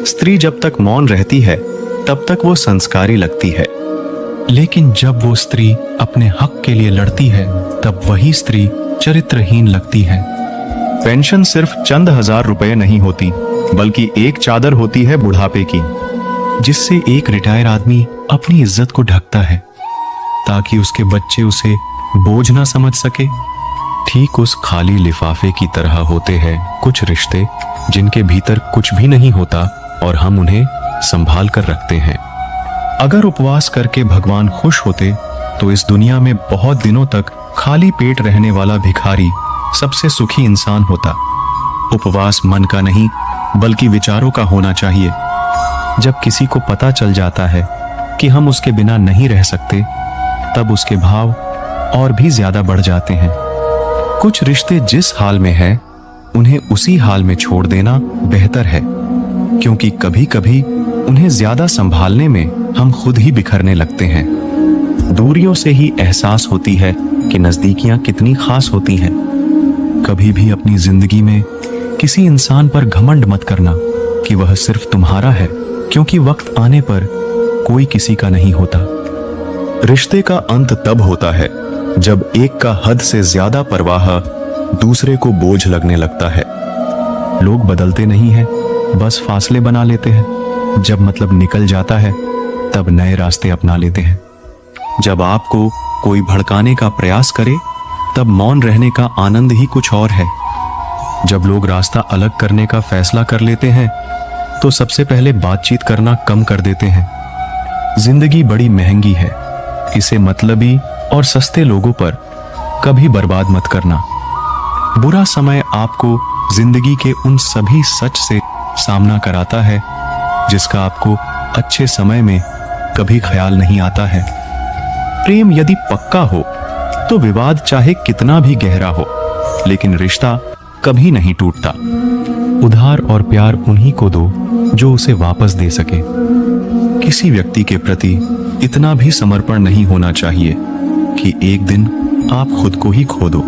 स्त्री जब तक मौन रहती है तब तक वो संस्कारी लगती है, लेकिन जब वो स्त्री अपने हक के लिए लड़ती है तब वही स्त्री चरित्रहीन लगती है। पेंशन सिर्फ चंद हजार रुपए नहीं होती, बल्कि एक चादर होती है बुढ़ापे की, जिससे एक रिटायर आदमी अपनी इज्जत को ढकता है ताकि उसके बच्चे उसे बोझ ना समझ सके। ठीक उस खाली लिफाफे की तरह होते हैं कुछ रिश्ते जिनके भीतर कुछ भी नहीं होता और हम उन्हें संभाल कर रखते हैं। अगर उपवास करके भगवान खुश होते तो इस दुनिया में बहुत दिनों तक खाली पेट रहने वाला भिखारी सबसे सुखी इंसान होता। उपवास मन का नहीं बल्कि विचारों का होना चाहिए। जब किसी को पता चल जाता है कि हम उसके बिना नहीं रह सकते, तब उसके भाव और भी ज्यादा बढ़ जाते हैं। कुछ रिश्ते जिस हाल में हैं, उन्हें उसी हाल में छोड़ देना बेहतर है, क्योंकि कभी कभी उन्हें ज्यादा संभालने में हम खुद ही बिखरने लगते हैं। दूरियों से ही एहसास होती है कि नजदीकियां कितनी खास होती हैं। कभी भी अपनी जिंदगी में किसी इंसान पर घमंड मत करना कि वह सिर्फ तुम्हारा है, क्योंकि वक्त आने पर कोई किसी का नहीं होता। रिश्ते का अंत तब होता है जब एक का हद से ज्यादा परवाह दूसरे को बोझ लगने लगता है। लोग बदलते नहीं हैं, बस फासले बना लेते हैं। जब मतलब निकल जाता है तब नए रास्ते अपना लेते हैं। जब आपको कोई भड़काने का प्रयास करे तब मौन रहने का आनंद ही कुछ और है। जब लोग रास्ता अलग करने का फैसला कर लेते हैं तो सबसे पहले बातचीत करना कम कर देते हैं। जिंदगी बड़ी महंगी है, इसे मतलबी और सस्ते लोगों पर कभी बर्बाद मत करना। बुरा समय आपको जिंदगी के उन सभी सच से सामना कराता है जिसका आपको अच्छे समय में कभी ख्याल नहीं आता है। प्रेम यदि पक्का हो तो विवाद चाहे कितना भी गहरा हो, लेकिन रिश्ता कभी नहीं टूटता। उधार और प्यार उन्हीं को दो जो उसे वापस दे सके। किसी व्यक्ति के प्रति इतना भी समर्पण नहीं होना चाहिए कि एक दिन आप खुद को ही खो दो।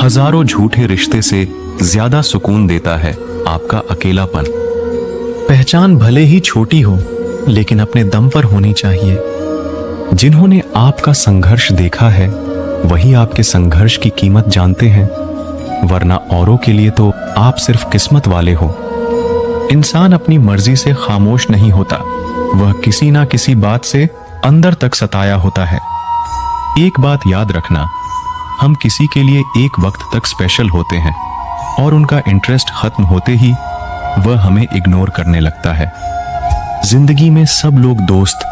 हजारों झूठे रिश्ते से ज्यादा सुकून देता है आपका अकेलापन। पहचान भले ही छोटी हो, लेकिन अपने दम पर होनी चाहिए। जिन्होंने आपका संघर्ष देखा है वही आपके संघर्ष की कीमत जानते हैं, वरना औरों के लिए तो आप सिर्फ किस्मत वाले हो। इंसान अपनी मर्जी से खामोश नहीं होता, वह किसी ना किसी बात से अंदर तक सताया होता है। एक बात याद रखना, हम किसी के लिए एक वक्त तक स्पेशल होते हैं और उनका इंटरेस्ट खत्म होते ही वह हमें इग्नोर करने लगता है। जिंदगी में सब लोग दोस्त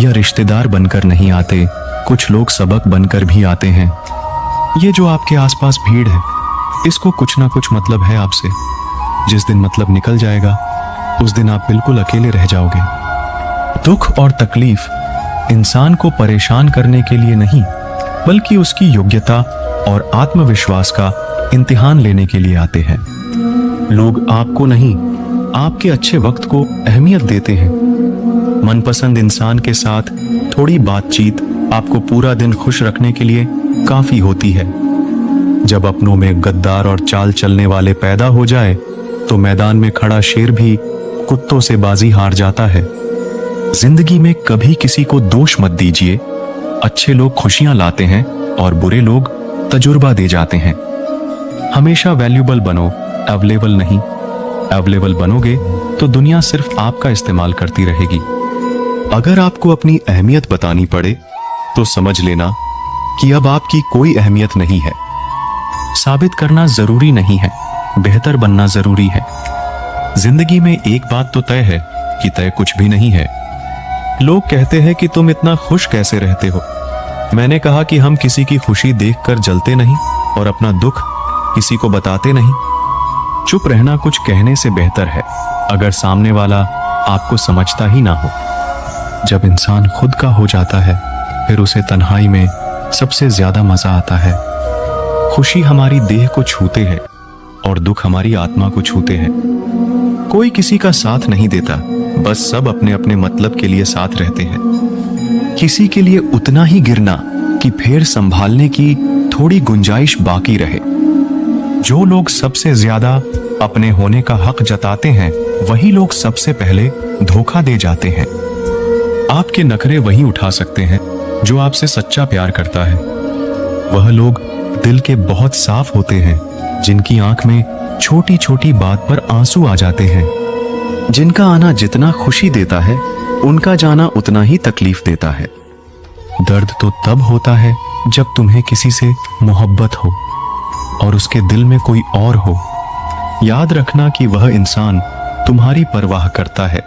या रिश्तेदार बनकर नहीं आते, कुछ लोग सबक बनकर भी आते हैं। ये जो आपके आसपास भीड़ है, इसको कुछ ना कुछ मतलब है आपसे। जिस दिन मतलब निकल जाएगा उस दिन आप बिल्कुल अकेले रह जाओगे। दुख और तकलीफ इंसान को परेशान करने के लिए नहीं, बल्कि उसकी योग्यता और आत्मविश्वास का इम्तिहान लेने के लिए आते हैं। लोग आपको नहीं, आपके अच्छे वक्त को अहमियत देते हैं। मनपसंद इंसान के साथ थोड़ी बातचीत आपको पूरा दिन खुश रखने के लिए काफी होती है। जब अपनों में गद्दार और चाल चलने वाले पैदा हो जाए तो मैदान में खड़ा शेर भी कुत्तों से बाजी हार जाता है। जिंदगी में कभी किसी को दोष मत दीजिए। अच्छे लोग खुशियां लाते हैं और बुरे लोग तजुर्बा दे जाते हैं। हमेशा वैल्यूबल बनो, अवेलेबल नहीं। अवेलेबल बनोगे तो दुनिया सिर्फ आपका इस्तेमाल करती रहेगी। अगर आपको अपनी अहमियत बतानी पड़े तो समझ लेना कि अब आपकी कोई अहमियत नहीं है। साबित करना जरूरी नहीं है, बेहतर बनना जरूरी है। जिंदगी में एक बात तो तय है कि तय कुछ भी नहीं है। लोग कहते हैं कि तुम इतना खुश कैसे रहते हो। मैंने कहा कि हम किसी की खुशी देखकर जलते नहीं और अपना दुख किसी को बताते नहीं। चुप रहना कुछ कहने से बेहतर है, अगर सामने वाला आपको समझता ही ना हो। जब इंसान खुद का हो जाता है फिर उसे तन्हाई में सबसे ज्यादा मजा आता है। खुशी हमारी देह को छूते हैं और दुख हमारी आत्मा को छूते हैं। कोई किसी का साथ नहीं देता, बस सब अपने अपने मतलब के लिए साथ रहते हैं। किसी के लिए उतना ही गिरना कि फिर संभालने की थोड़ी गुंजाइश बाकी रहे। जो लोग सबसे ज्यादा अपने होने का हक जताते हैं वही लोग सबसे पहले धोखा दे जाते हैं। आपके नखरे वही उठा सकते हैं जो आपसे सच्चा प्यार करता है। वह लोग दिल के बहुत साफ होते हैं जिनकी आंख में छोटी छोटी बात पर आंसू आ जाते हैं। जिनका आना जितना खुशी देता है, उनका जाना उतना ही तकलीफ देता है। दर्द तो तब होता है जब तुम्हें किसी से मोहब्बत हो और उसके दिल में कोई और हो। याद रखना कि वह इंसान तुम्हारी परवाह करता है,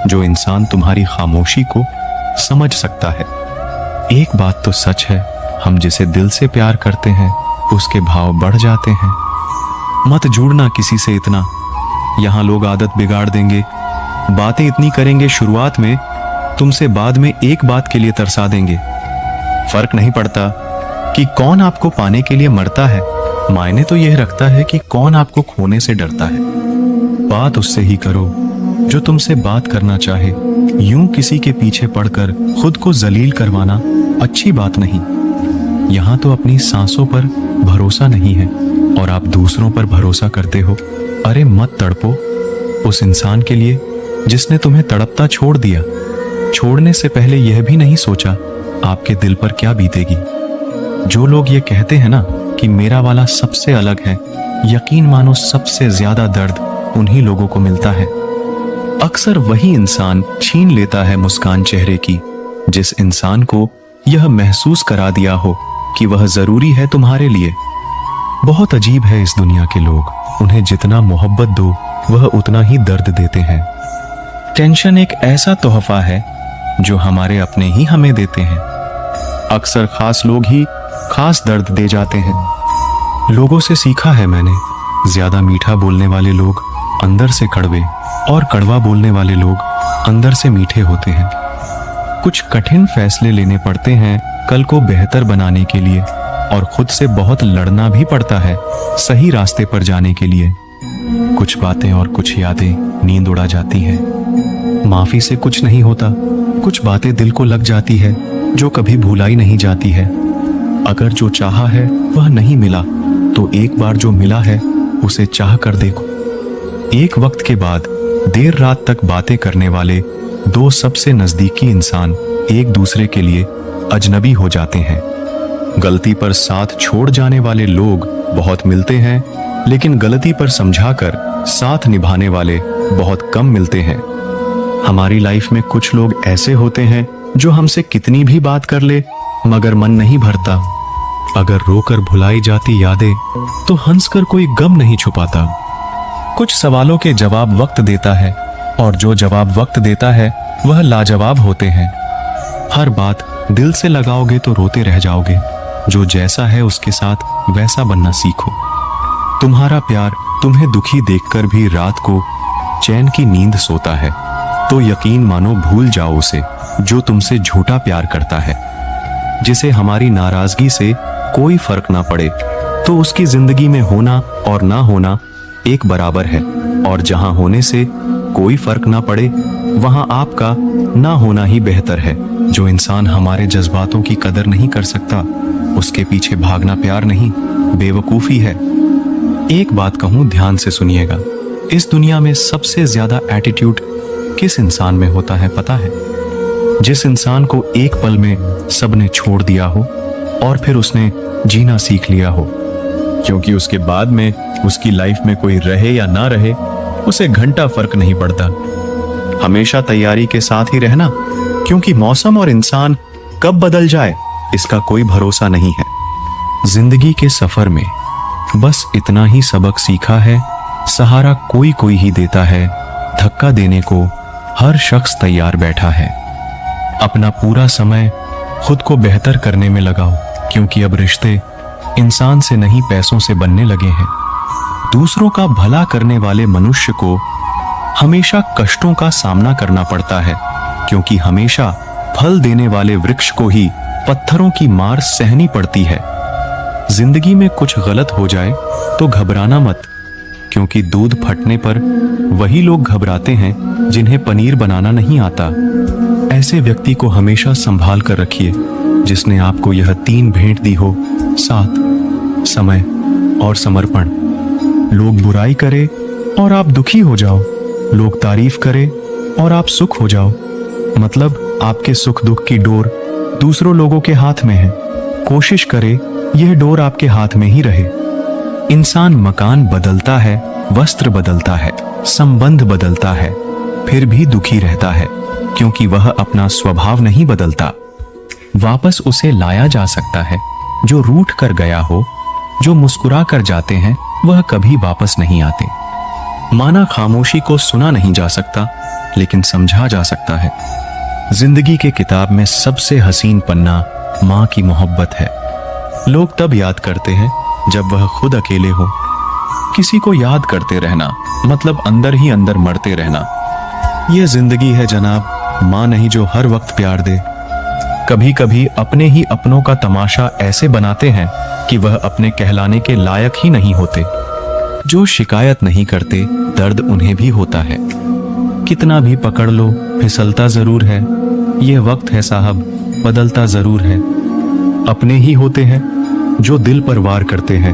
जो इंसान तुम्हारी खामोशी को समझ सकता है। एक बात तो सच है, हम जिसे दिल से प्यार करते हैं उसके भाव बढ़ जाते हैं। मत जुड़ना किसी से इतना, यहां लोग आदत बिगाड़ देंगे। बातें इतनी करेंगे शुरुआत में, तुमसे बाद में एक बात के लिए तरसा देंगे। फर्क नहीं पड़ता कि कौन आपको पाने के लिए मरता है, मायने तो यह रखता है कि कौन आपको खोने से डरता है। बात उससे ही करो जो तुमसे बात करना चाहे। यूं किसी के पीछे पड़कर खुद को जलील करवाना अच्छी बात नहीं। यहां तो अपनी सांसों पर भरोसा नहीं है और आप दूसरों पर भरोसा करते हो। अरे मत तड़पो उस इंसान के लिए जिसने तुम्हें तड़पता छोड़ दिया। छोड़ने से पहले यह भी नहीं सोचा आपके दिल पर क्या बीतेगी। जो लोग ये कहते हैं ना कि मेरा वाला सबसे अलग है, यकीन मानो सबसे ज्यादा दर्द उन्हीं लोगों को मिलता है। अक्सर वही इंसान छीन लेता है मुस्कान चेहरे की जिस इंसान को यह महसूस करा दिया हो कि वह जरूरी है तुम्हारे लिए। बहुत अजीब है इस दुनिया के लोग, उन्हें जितना मोहब्बत दो वह उतना ही दर्द देते हैं। टेंशन एक ऐसा तोहफा है जो हमारे अपने ही हमें देते हैं। अक्सर खास लोग ही खास दर्द दे जाते हैं। लोगों से सीखा है मैंने, ज्यादा मीठा बोलने वाले लोग अंदर से कड़वे और कड़वा बोलने वाले लोग अंदर से मीठे होते हैं। कुछ कठिन फैसले लेने पड़ते हैं कल को बेहतर बनाने के लिए, और खुद से बहुत लड़ना भी पड़ता है सही रास्ते पर जाने के लिए। कुछ बातें और कुछ यादें नींद उड़ा जाती हैं। माफी से कुछ नहीं होता, कुछ बातें दिल को लग जाती है जो कभी भुलाई नहीं जाती है। अगर जो चाहा है वह नहीं मिला तो एक बार जो मिला है उसे चाह कर देखो। एक वक्त के बाद देर रात तक बातें करने वाले दो सबसे नजदीकी इंसान एक दूसरे के लिए अजनबी हो जाते हैं। गलती पर साथ छोड़ जाने वाले लोग बहुत मिलते हैं, लेकिन गलती पर समझाकर साथ निभाने वाले बहुत कम मिलते हैं। हमारी लाइफ में कुछ लोग ऐसे होते हैं जो हमसे कितनी भी बात कर ले मगर मन नहीं भरता। अगर रोकर भुलाई जाती यादें तो हंसकर कोई गम नहीं छुपाता। कुछ सवालों के जवाब वक्त देता है और जो जवाब वक्त देता है वह लाजवाब होते हैं। हर बात दिल से लगाओगे तो रोते रह जाओगे। जो जैसा है उसके साथ वैसा बनना सीखो। तुम्हारा प्यार तुम्हें दुखी देखकर भी रात को चैन की नींद सोता है तो यकीन मानो भूल जाओ उसे जो तुमसे झूठा प्यार करता है। जिसे हमारी नाराजगी से कोई फर्क ना पड़े तो उसकी जिंदगी में होना और ना होना एक बराबर है, और जहां होने से कोई फर्क ना पड़े वहां आपका ना होना ही बेहतर है। जो इंसान हमारे जज्बातों की कदर नहीं कर सकता उसके पीछे भागना प्यार नहीं, बेवकूफी है। एक बात कहूं, ध्यान से सुनिएगा। इस दुनिया में सबसे ज्यादा एटीट्यूड किस इंसान में होता है पता है? जिस इंसान को एक पल में सबने छोड़ दिया हो और फिर उसने जीना सीख लिया हो, क्योंकि उसके बाद में उसकी लाइफ में कोई रहे या ना रहे उसे घंटा फर्क नहीं पड़ता। हमेशा तैयारी के साथ ही रहना, क्योंकि मौसम और इंसान कब बदल जाए इसका कोई भरोसा नहीं है। जिंदगी के सफर में बस इतना ही सबक सीखा है, सहारा कोई कोई ही देता है, धक्का देने को हर शख्स तैयार बैठा है। अपना पूरा समय खुद को बेहतर करने में लगाओ, क्योंकि अब रिश्ते इंसान से नहीं पैसों से बनने लगे हैं। दूसरों का भला करने वाले मनुष्य को हमेशा कष्टों का सामना करना पड़ता है, क्योंकि हमेशा फल देने वाले वृक्ष को ही पत्थरों की मार सहनी पड़ती है। जिंदगी में कुछ गलत हो जाए तो घबराना मत, क्योंकि दूध फटने पर वही लोग घबराते हैं जिन्हें पनीर बनाना नहीं आता। ऐसे व्यक्ति को हमेशा संभाल कर रखिए जिसने आपको यह 3 भेंट दी हो, साथ, समय और समर्पण। लोग बुराई करे और आप दुखी हो जाओ लोग तारीफ करें और आप सुख हो जाओ, मतलब आपके सुख दुख की डोर दूसरों लोगों के हाथ में है। कोशिश करे यह डोर आपके हाथ में ही रहे। इंसान मकान बदलता है, वस्त्र बदलता है, संबंध बदलता है, फिर भी दुखी रहता है, क्योंकि वह अपना स्वभाव नहीं बदलता। वापस उसे लाया जा सकता है जो रूठ कर गया हो। जो मुस्कुरा कर जाते हैं वह कभी वापस नहीं आते। माना खामोशी को सुना नहीं जा सकता, लेकिन समझा जा सकता है। जिंदगी के किताब में सबसे हसीन पन्ना माँ की मोहब्बत है। लोग तब याद करते हैं जब वह खुद अकेले हो। किसी को याद करते रहना मतलब अंदर ही अंदर मरते रहना। यह जिंदगी है जनाब, माँ नहीं जो हर वक्त प्यार दे। कभी कभी अपने ही अपनों का तमाशा ऐसे बनाते हैं कि वह अपने कहलाने के लायक ही नहीं होते। जो शिकायत नहीं करते दर्द उन्हें भी होता है। कितना भी पकड़ लो फिसलता जरूर है। यह वक्त है साहब, बदलता जरूर है। अपने ही होते हैं जो दिल पर वार करते हैं।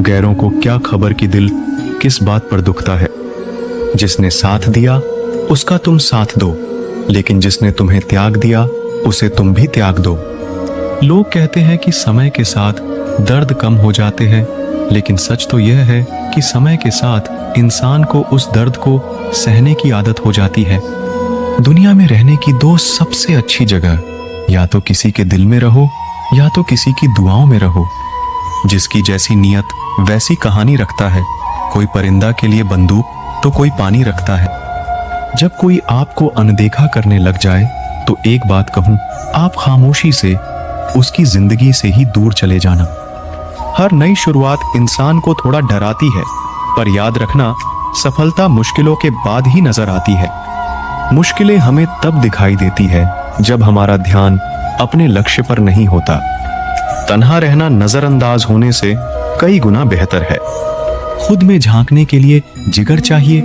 गैरों को क्या खबर कि दिल किस बात पर दुखता है। जिसने साथ दिया उसका तुम साथ दो, लेकिन जिसने तुम्हें त्याग दिया उसे तुम भी त्याग दो। लोग कहते हैं कि समय के साथ दर्द कम हो जाते हैं, लेकिन सच तो यह है कि समय के साथ इंसान को उस दर्द को सहने की आदत हो जाती है। दुनिया में रहने की दो सबसे अच्छी जगह, या तो किसी के दिल में रहो या तो किसी की दुआओं में रहो। जिसकी जैसी नीयत वैसी कहानी रखता है। कोई परिंदा के लिए बंदूक तो कोई पानी रखता है। जब कोई आपको अनदेखा करने लग जाए तो एक बात कहूं, आप खामोशी से उसकी जिंदगी से ही दूर चले जाना। हर नई शुरुआत इंसान को थोड़ा डराती है, पर याद रखना सफलता मुश्किलों के बाद ही नजर आती है। मुश्किलें हमें तब दिखाई देती है जब हमारा ध्यान अपने लक्ष्य पर नहीं होता। तन्हा रहना नजरअंदाज होने से कई गुना बेहतर है। खुद में झांकने के लिए जिगर चाहिए,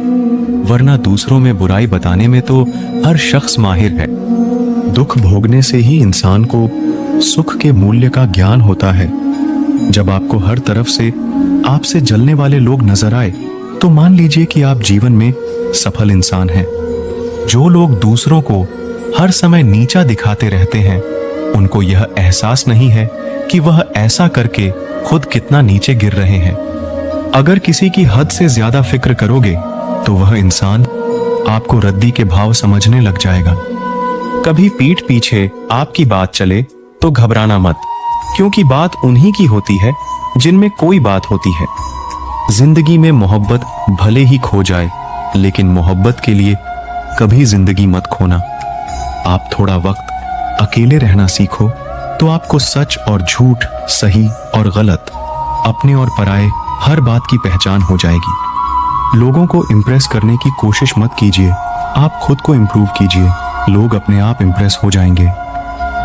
वरना दूसरों में बुराई बताने में तो हर शख्स माहिर है। दुख भोगने से ही इंसान को सुख के मूल्य का ज्ञान होता है। जब आपको हर तरफ से आपसे जलने वाले लोग नजर आए तो मान लीजिए कि आप जीवन में सफल इंसान हैं। जो लोग दूसरों को हर समय नीचा दिखाते रहते हैं, उनको यह एहसास नहीं है कि वह ऐसा करके खुद कितना नीचे गिर रहे हैं। अगर किसी की हद से ज्यादा फिक्र करोगे तो वह इंसान आपको रद्दी के भाव समझने लग जाएगा। कभी पीठ पीछे आपकी बात चले तो घबराना मत, क्योंकि बात उन्हीं की होती है जिनमें कोई बात होती है। जिंदगी में मोहब्बत भले ही खो जाए, लेकिन मोहब्बत के लिए कभी जिंदगी मत खोना। आप थोड़ा वक्त अकेले रहना सीखो तो आपको सच और झूठ, सही और गलत, अपने और पराये हर बात की पहचान हो जाएगी। लोगों को इम्प्रेस करने की कोशिश मत कीजिए, आप खुद को इम्प्रूव कीजिए। लोग अपने आप इम्प्रेस हो जाएंगे।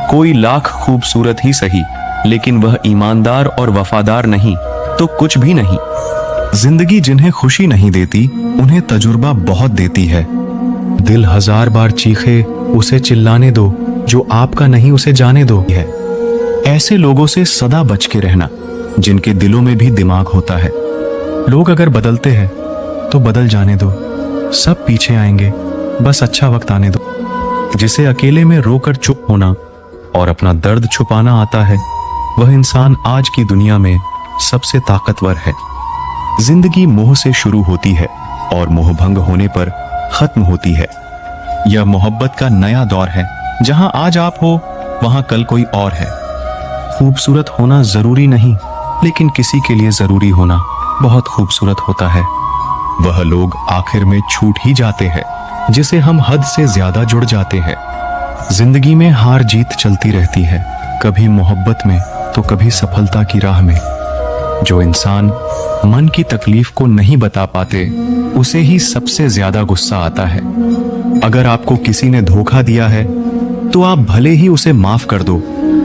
कोई लाख खूबसूरत ही सही, लेकिन वह ईमानदार और वफादार नहीं तो कुछ भी नहीं। जिंदगी जिन्हें खुशी नहीं देती उन्हें तजुर्बा बहुत देती है। दिल 1000 बार चीखे उसे चिल्लाने दो, जो आपका नहीं उसे जाने दो है। ऐसे लोगों से सदा बच के रहना जिनके दिलों में भी दिमाग होता है। लोग अगर बदलते हैं तो बदल जाने दो, सब पीछे आएंगे, बस अच्छा वक्त आने दो। जिसे अकेले में रोकर चुप होना और अपना दर्द छुपाना आता है, वह इंसान आज की दुनिया में सबसे ताकतवर है। जिंदगी मोह से शुरू होती है और मोह भंग होने पर खत्म होती है। यह मोहब्बत का नया दौर है, जहां आज आप हो वहां कल कोई और है। खूबसूरत होना जरूरी नहीं, लेकिन किसी के लिए जरूरी होना बहुत खूबसूरत होता है। वह लोग आखिर में छूट ही जाते हैं जिसे हम हद से ज्यादा जुड़ जाते हैं। जिंदगी में हार जीत चलती रहती है, कभी मोहब्बत में तो कभी सफलता की राह में। जो इंसान मन की तकलीफ को नहीं बता पाते, उसे ही सबसे ज्यादा गुस्सा आता है। अगर आपको किसी ने धोखा दिया है तो आप भले ही उसे माफ कर दो,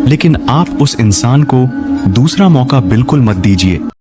लेकिन आप उस इंसान को दूसरा मौका बिल्कुल मत दीजिए।